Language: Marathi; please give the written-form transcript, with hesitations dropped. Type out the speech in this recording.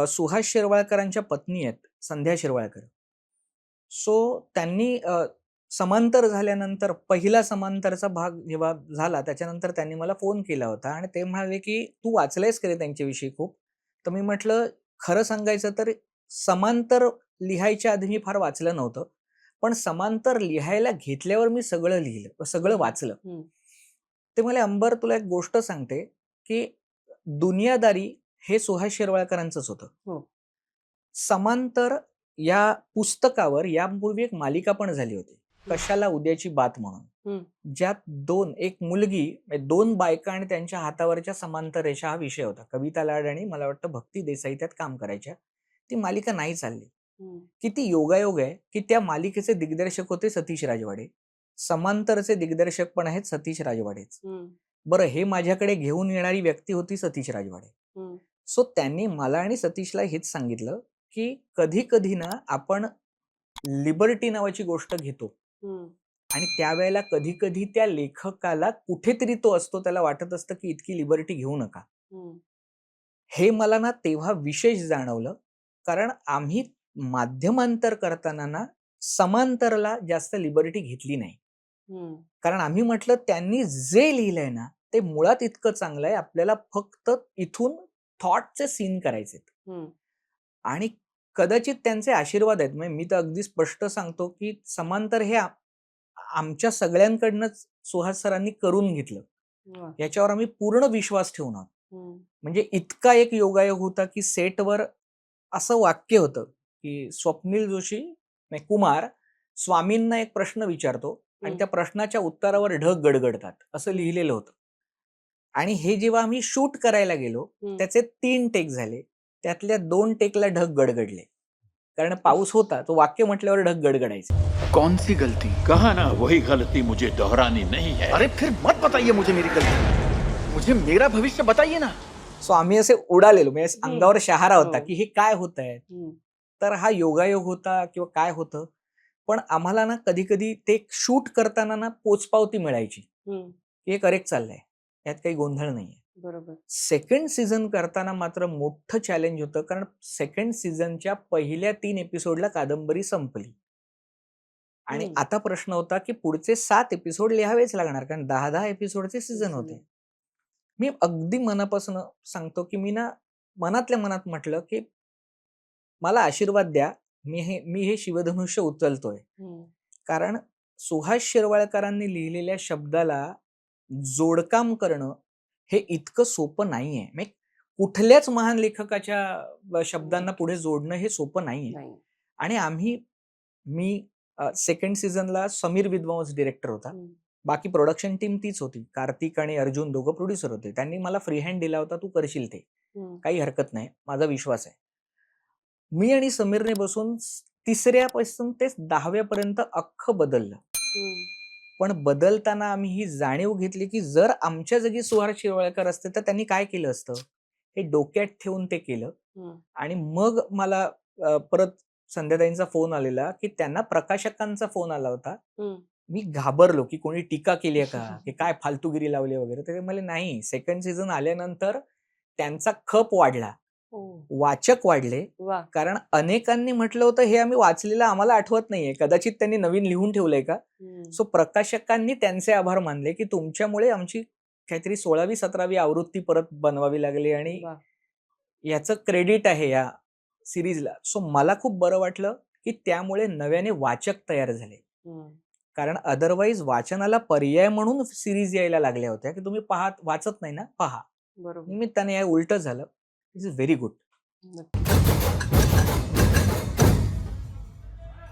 सुहास शिरवाळकरांच्या पत्नी आहेत संध्या शिरवाळकर. सो त्यांनी समांतर झाल्यानंतर पहिला समांतरचा भाग जेव्हा झाला त्याच्यानंतर त्यांनी मला फोन केला होता आणि ते म्हणाले की तू वाचलेस का रे त्यांच्याविषयी खूप. तर मी म्हटलं खरं सांगायचं तर समांतर लिहायच्या आधी मी फार वाचलं नव्हतं, पण समांतर लिहायला घेतल्यावर मी सगळं लिहिलं, सगळं वाचलं. ते म्हणाले अंबर तुला एक गोष्ट सांगते की दुनियादारी हे सुहास शिरवाळकरांचंच होतं. हो. समांतर या पुस्तकावर यापूर्वी एक मालिका पण झाली होती, कशाला उद्याची बात म्हणून, ज्यात एक मुलगी दोन बायका आणि त्यांच्या हातावरच्या समांतर रेषा हा विषय होता. कविता लाड आणि मला वाटतं भक्ती देसाई त्यात काम करायच्या. ती मालिका नाही चालली. किती योगायोग आहे की त्या मालिकेचे दिग्दर्शक होते सतीश राजवाडे, समांतरचे दिग्दर्शक पण आहेत सतीश राजवाडेच. बरं, हे माझ्याकडे घेऊन येणारी व्यक्ती होती सतीश राजवाडे. सो त्यांनी मला आणि सतीशला हेच सांगितलं की कधी कधी ना आपण लिबर्टी नावाची गोष्ट घेतो आणि त्यावेळेला कधी कधी त्या लेखकाला कुठेतरी तो असतो त्याला वाटत असतं की इतकी लिबर्टी घेऊ नका. हे मला ना तेव्हा विशेष जाणवलं, कारण आम्ही माध्यमांतर करताना ना समांतरला जास्त लिबर्टी घेतली नाही. कारण आम्ही म्हटलं त्यांनी जे लिहिलंय ना ते मुळात इतकं चांगलं आहे, आपल्याला फक्त इथून थॉटचे सीन करायचे आणि कदाचित त्यांचे आशीर्वाद आहेत. म्हणजे मी तर अगदी स्पष्ट सांगतो की समांतर हे आमच्या सगळ्यांकडनंच सुहास सरांनी करून घेतलं. याच्यावर आम्ही पूर्ण विश्वास ठेवून आहोत. म्हणजे इतका एक योगायोग होता की सेटवर असं वाक्य होतं की स्वप्नील जोशी कुमार स्वामींना एक प्रश्न विचारतो आणि त्या प्रश्नाच्या उत्तरावर ढग गडगडतात असं लिहिलेलं होतं. आणि हे जेव्हा आम्ही शूट करायला गेलो त्याचे 3 टेक झाले, त्यातल्या 2 टेकला ढग गडगडले, कारण पाऊस होता. तो वाक्य म्हटल्यावर ढग गडगडायचे. कौन सी गलती? कहा ना वही गलती मुझे दोहरानी नहीं है. अरे फिर मत बताइए मुझे मेरी गलती, मुझे मेरा भविष्य बताइए ना. सो आम्ही असे उडालेलो, म्हणजे अंगावर शहारा होता की हे काय होत आहे. तर हा योगायोग होता किंवा काय होतं, पण आम्हाला ना कधी कधी ते शूट करताना ना पोचपावती मिळायची की हे करेक्ट चाललंय, यात काही गोंधळ नाहीये. बरोबर. सेकंड सीझन करताना मात्र मोठं चॅलेंज होतं, कारण सेकंड सीझनच्या पहिल्या 3 एपिसोडला कादंबरी संपली आणि आता प्रश्न होता की पुढचे 7 एपिसोड लिहावेच लागणार, कारण 10-10 एपिसोडचे सीझन होते. मी अगदी मनापासून सांगतो की मी ना मनातल्या मनात म्हटलं की मला आशीर्वाद द्या, मी हे शिवधनुष्य उचलतोय. कारण सुहास शिरवाळकरांनी लिहिलेल्या शब्दाला जोडकाम करणं हे इतकं सोपं नाहीये. म्हणजे कुठल्याच महान लेखकाच्या शब्दांना पुढे जोडणं हे सोपं नाहीये. आणि मी सेकंड सीझनला समीर विद्वांस डिरेक्टर होता, बाकी प्रोडक्शन टीम तीच होती. कार्तिक आणि अर्जुन दोघं प्रोड्युसर होते. त्यांनी मला फ्री हँड दिला होता, तू करशील ते, काही हरकत नाही, माझा विश्वास आहे. मी आणि समीरने बसून 3ऱ्या पासून ते 10व्या पर्यंत अख्खं बदललं. पण बदलताना आम्ही ही जाणीव घेतली की जर आमच्या जागी सुहास शिरवाळकर असते तर त्यांनी काय केलं असतं, हे डोक्यात ठेवून ते केलं. आणि मग मला परत संध्याताईंचा फोन आलेला की त्यांना प्रकाशकांचा फोन आला होता. मी घाबरलो की कोणी टीका केली आहे का, की काय फालतूगिरी लावली वगैरे. तर ते म्हणाले नाही, सेकंड सीझन आल्यानंतर त्यांचा खप वाढला, वाचक वाढले. कारण अनेकांनी म्हटलं होतं हे आम्ही वाचलेलं आम्हाला आठवत नाहीये, कदाचित त्यांनी नवीन लिहून ठेवलंय का. सो प्रकाशकांनी त्यांचे आभार मानले की तुमच्यामुळे आमची काहीतरी 16वी 17वी आवृत्ती परत बनवावी लागली आणि याचं क्रेडिट आहे या सिरीजला. सो मला खूप बरं वाटलं की त्यामुळे नव्याने वाचक तयार झाले. कारण अदरवाईज वाचनाला पर्याय म्हणून सिरीज यायला लागल्या होत्या की तुम्ही वाचत नाही ना, पहा. निमित्ताने हे उलट झालं. Is very good.